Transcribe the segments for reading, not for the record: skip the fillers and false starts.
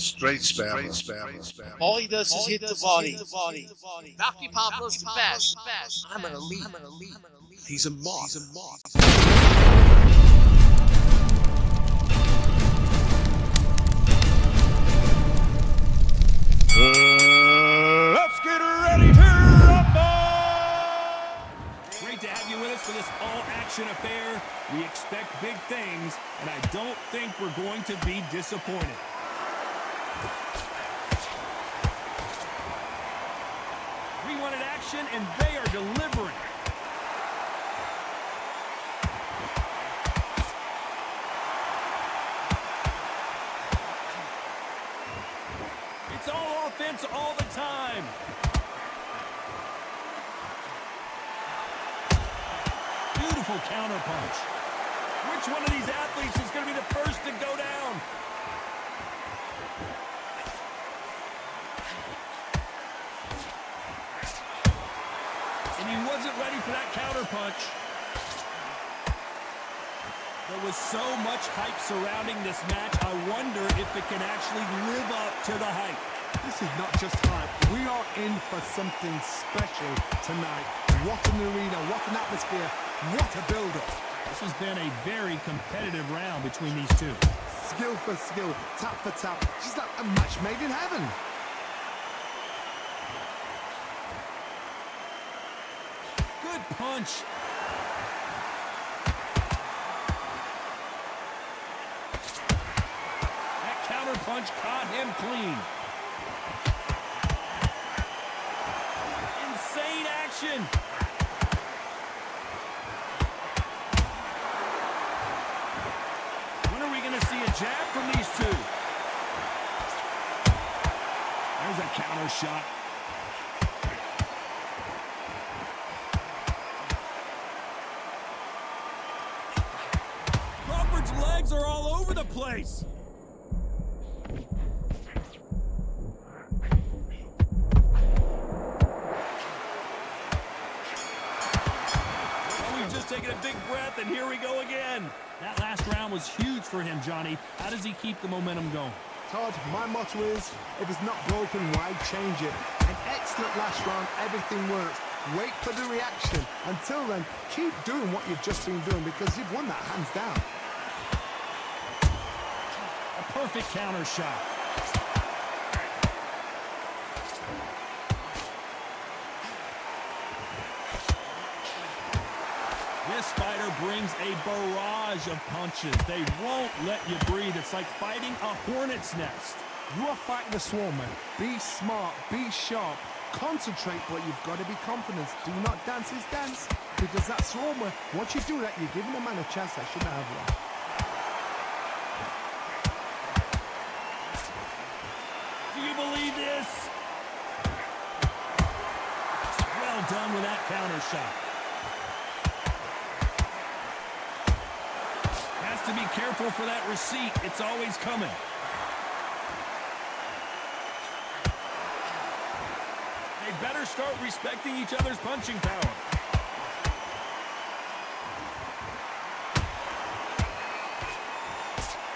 Straight spammer. All he does is hit the body. Valky Pablo's the best. I'm an elite. He's a moth. Let's get ready to rumble! Great to have you with us for this all-action affair. We expect big things, and I don't think we're going to be disappointed. We wanted action, and they are delivering. It's all offense all the time. Beautiful counter punch. Which one of these athletes is going to be the first to go down? And he wasn't ready for that counter punch. There was so much hype surrounding this match, I wonder if it can actually live up to the hype. This is not just hype. We are in for something special tonight. What an arena, what an atmosphere, what a build-up. This has been a very competitive round between these two. Skill for skill, tap for tap, just like a match made in heaven. Good punch. That counter punch caught him clean. Insane action. When are we going to see a jab from these two? There's a counter shot. Crawford's legs are all over the place. Taking a big breath, and here we go again. That last round was huge for him, Johnny. How does he keep the momentum going? Todd, my motto is, if it's not broken, why change it? An excellent last round, everything works. Wait for the reaction. Until then, keep doing what you've just been doing because you've won that hands down. A perfect counter shot. This fighter brings a barrage of punches. They won't let you breathe. It's like fighting a hornet's nest. You are fighting a swarmer. Be smart, be sharp, concentrate, but you've got to be confident. Do not dance his dance, because that swarmer, once you do that, you're giving a man a chance that shouldn't have one. Do you believe this? Well done with that counter shot. To be careful for that receipt. It's always coming. They better start respecting each other's punching power.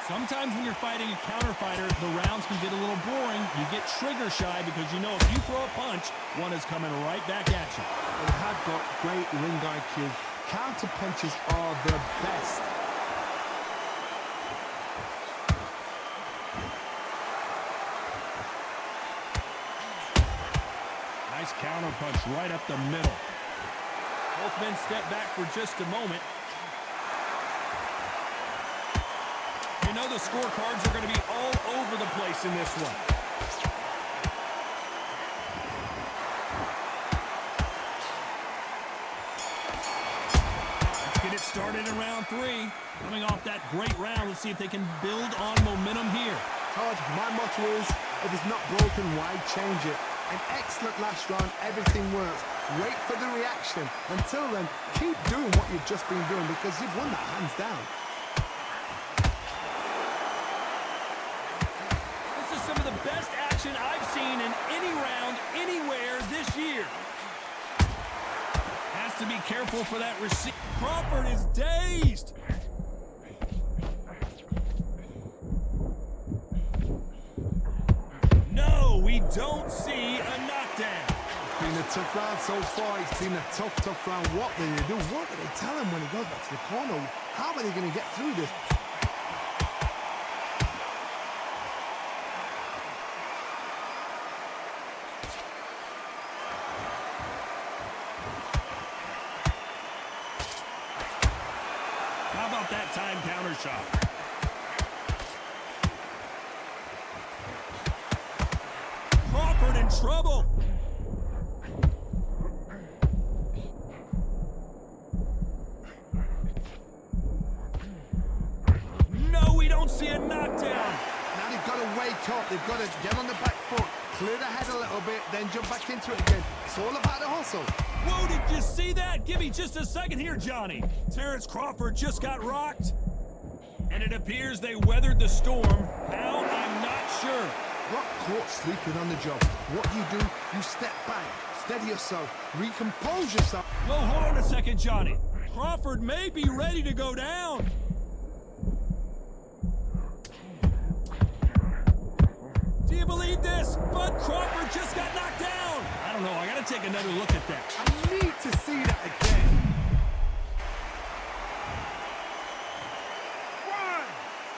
Sometimes when you're fighting a counter fighter, the rounds can get a little boring. You get trigger shy because you know if you throw a punch, one is coming right back at you. They have got great ring IQ. Counter punches are the best. Nice counter punch right up the middle. Both men step back for just a moment. You know the scorecards are going to be all over the place in this one. Let's get it started in round 3. Coming off that great round, let's see if they can build on momentum here. Todd, my motto is, if it's not broken, why change it? An excellent last round, everything works. Wait for the reaction. Until then, keep doing what you've just been doing because you've won that hands down. This is some of the best action I've seen in any round, anywhere this year. Has to be careful for that receipt. Crawford is dazed. don't see a knockdown. It's been a tough round so far. It's been a tough round. What do they do? What do they tell him when he goes back to the corner? How are they going to get through this? How about that time counter shot? Crawford in trouble. No, we don't see a knockdown. Now they've got to wake up. They've got to get on the back foot, clear the head a little bit, then jump back into it again. It's all about the hustle. Whoa, did you see that? Give me just a second here, Johnny. Terrence Crawford just got rocked. And it appears they weathered the storm. How? I'm not sure. Got caught sleeping on the job. What do? You step back, steady yourself, recompose yourself. Whoa, hold on a second, Johnny. Crawford may be ready to go down. Do you believe this? Bud Crawford just got knocked down. I don't know. I got to take another look at that. I need to see that again. 1,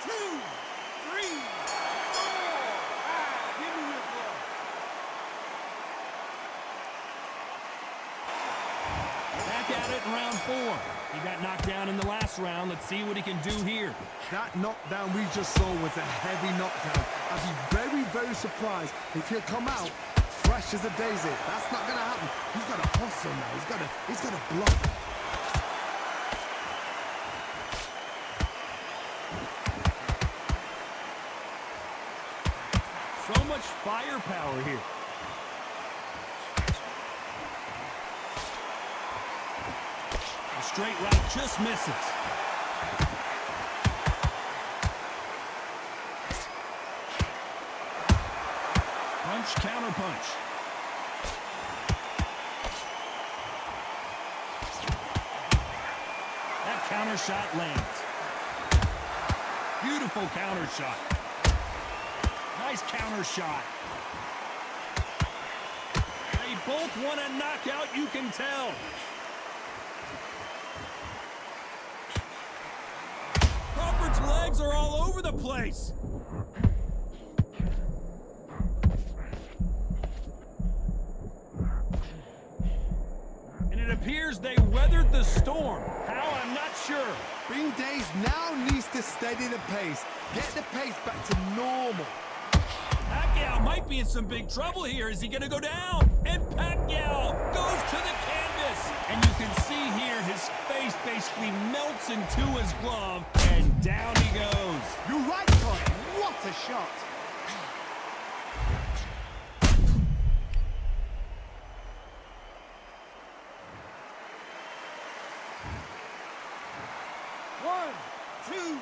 2, 3, 4, 5. Give me your glove. Back at it in round 4. He got knocked down in the last round. Let's see what he can do here. That knockdown we just saw was a heavy knockdown. I'd be very, very surprised if he'll come out fresh as a daisy. That's not gonna happen. He's got to hustle now. He's got to block. So much firepower here. The straight right just misses. Punch, counter punch. That counter shot lands. Beautiful counter shot. Nice counter shot. They both want a knockout, you can tell. Crawford's legs are all over the place. And it appears they weathered the storm. How? I'm not sure. Bing Days now needs to steady the pace. Get the pace back to normal. Pacquiao might be in some big trouble here. Is he going to go down? And Pacquiao goes to the canvas. And you can see here his face basically melts into his glove. And down he goes. You're right, Todd. What a shot. One, two,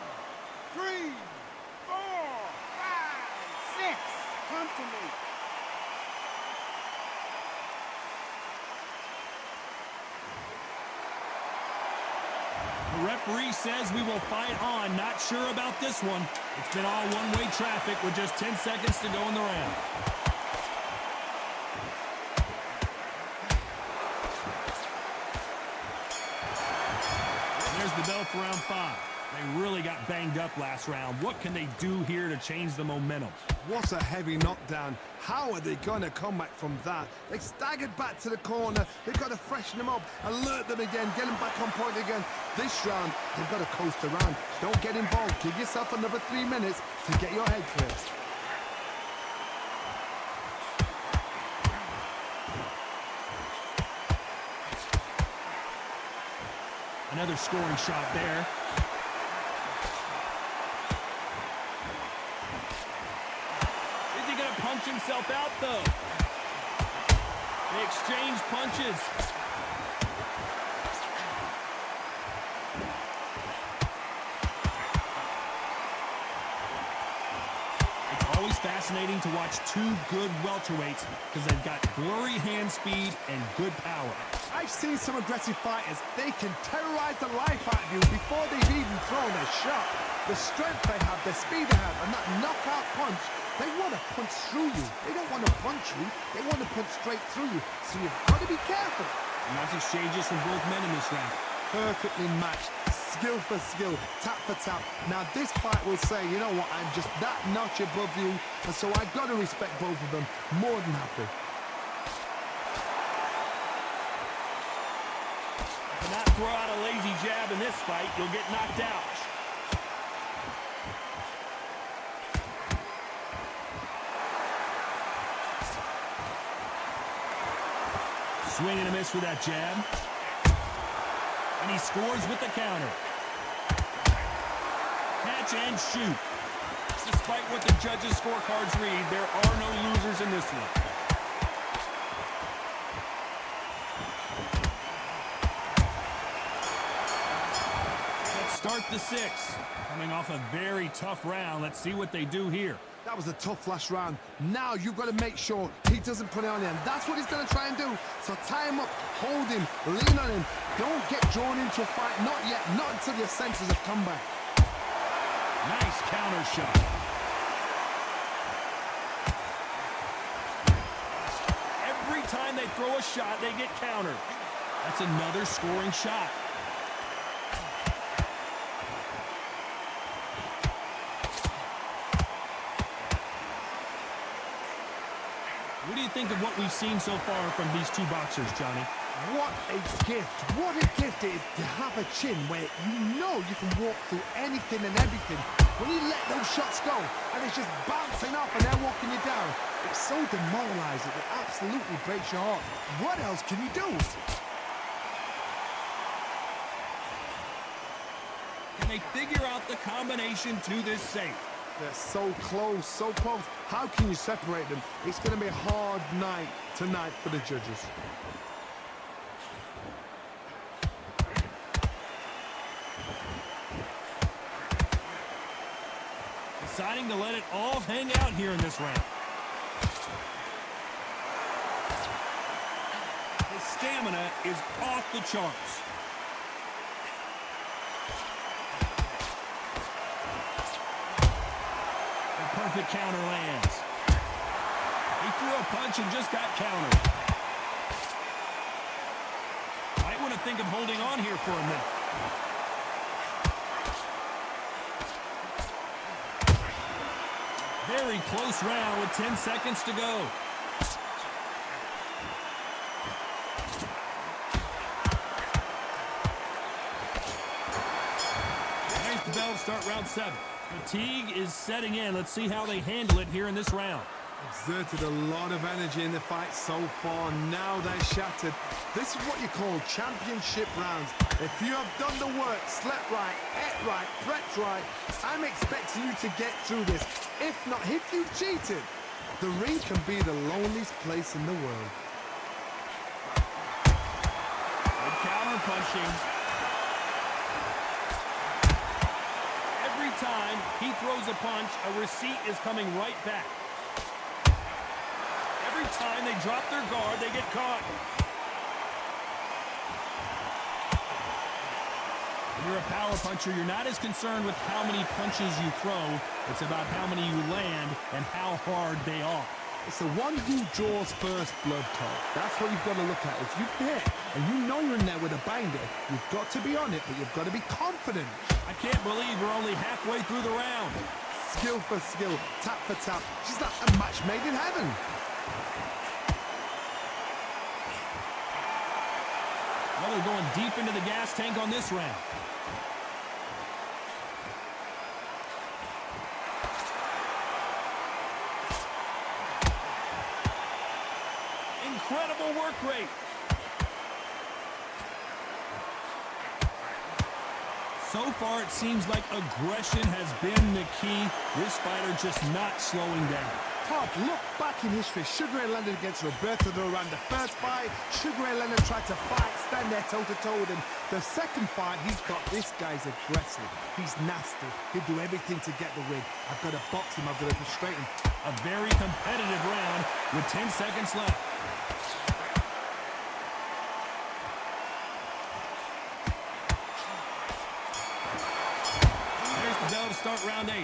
three, 4, 5, 6. Come to me. The referee says we will fight on. Not sure about this one. It's been all one-way traffic with just 10 seconds to go in the round. There's the bell for round 5. They really got banged up last round. What can they do here to change the momentum? What a heavy knockdown. How are they going to come back from that? They staggered back to the corner. They've got to freshen them up, alert them again, get them back on point again. This round, they've got to coast around. Don't get involved. Give yourself another 3 minutes to get your head clear. Another scoring shot there. Is he going to punch himself out, though? They exchange punches. It's always fascinating to watch two good welterweights because they've got blurry hand speed and good power. I've seen some aggressive fighters. They can terrorize the life out of you before they've even thrown a shot. The strength they have, the speed they have, and that knockout punch They want to punch through you. They don't want to punch you. They want to punch straight through you. So you've got to be careful. Nice exchanges from both men in this round. Perfectly matched. Skill for skill. Tap for tap. Now this fight will say, you know what, I'm just that notch above you. And so I've got to respect both of them. More than happy. Do not throw out a lazy jab in this fight. You'll get knocked out. Swing and a miss with that jab. And he scores with the counter. Catch and shoot. Despite what the judges' scorecards read, there are no losers in this one. Start the sixth. Coming off a very tough round. Let's see what they do here. That was a tough last round. Now you've got to make sure he doesn't put it on you. And that's what he's going to try and do. So tie him up, hold him, lean on him. Don't get drawn into a fight. Not yet. Not until your senses have come back. Nice counter shot. Every time they throw a shot, they get countered. That's another scoring shot. What do you think of what we've seen so far from these two boxers, Johnny? What a gift. What a gift it is to have a chin where you know you can walk through anything and everything. When you let those shots go and it's just bouncing off and they're walking you down, it's so demoralizing. It absolutely breaks your heart. What else can you do? Can they figure out the combination to this safe? They're so close, so close. How can you separate them? It's going to be a hard night tonight for the judges. Deciding to let it all hang out here in this round. His stamina is off the charts. Perfect counter lands. He threw a punch and just got countered. Might want to think of holding on here for a minute. Very close round with 10 seconds to go. There's the bell to start round 7. Fatigue is setting in. Let's see how they handle it here in this round. Exerted a lot of energy in the fight so far. Now they're shattered. This is what you call championship rounds. If you have done the work, slept right, ate right, prepped right, I'm expecting you to get through this. If not, if you've cheated, the ring can be the loneliest place in the world. Good counter punching. Every time he throws a punch, a receipt is coming right back. Every time they drop their guard, they get caught. When you're a power puncher, you're not as concerned with how many punches you throw. It's about how many you land and how hard they are. It's the one who draws first blood, Todd. That's what you've got to look at. If you hit and you know you're in there with a banger, you've got to be on it, but you've got to be confident. I can't believe we're only halfway through the round. Skill for skill, tap for tap. She's like a match made in heaven. Well, they're going deep into the gas tank on this round. Incredible work rate. So far, it seems like aggression has been the key. This fighter just not slowing down. Todd, look back in history. Sugar Ray Leonard against Roberto Duran. The first fight, Sugar Ray Leonard tried to fight, stand there toe-to-toe with him. The second fight, he's got this guy's aggressive. He's nasty. He'll do everything to get the win. I've got to box him. I've got to frustrate him. A very competitive round with 10 seconds left. start round 8.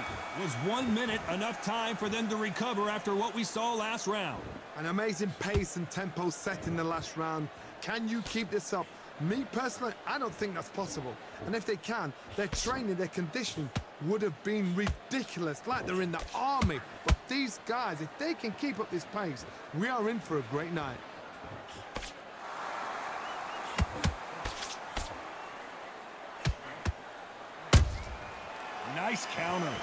Was 1 minute enough time for them to recover after what we saw last round? An amazing pace and tempo set in the last round. Can you keep this up? Me personally, I don't think that's possible. And if they can, their training, their conditioning would have been ridiculous, like they're in the army. But these guys, if they can keep up this pace, we are in for a great night. Nice counter.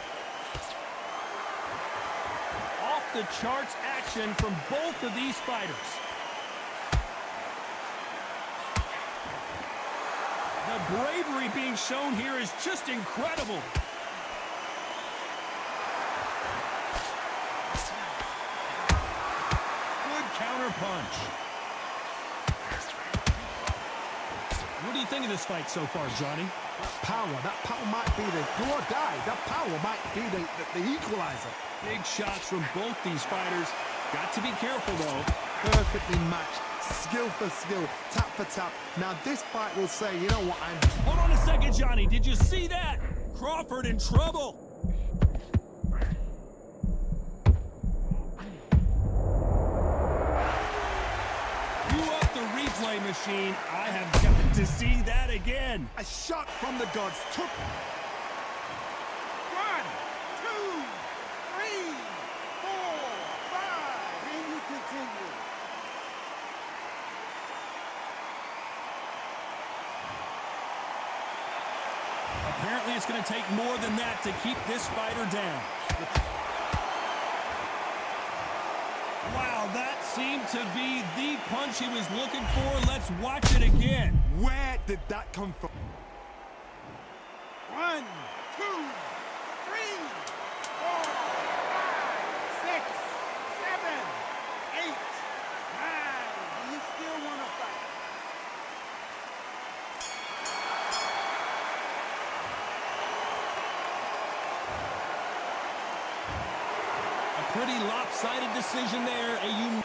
Off the charts action from both of these fighters. The bravery being shown here is just incredible. Good counter punch. What do you think of this fight so far, Johnny? That power might be the do or die. That power might be the equalizer. Big shots from both these fighters. Got to be careful, though. Perfectly matched. Skill for skill. Tap for tap. Now this fight will say, you know what, Hold on a second, Johnny. Did you see that? Crawford in trouble. You up the replay machine. I have got to see that again. A shot from the gods took... 1, 2, 3, 4, 5. And you continue. Apparently it's going to take more than that to keep this fighter down. Wow, that seemed to be the punch he was looking for. Let's watch it again. Where did that come from? 1, 2, 3, 4, 5, 6, 7, 8, 9. Do you still want to fight? A pretty lopsided decision there. You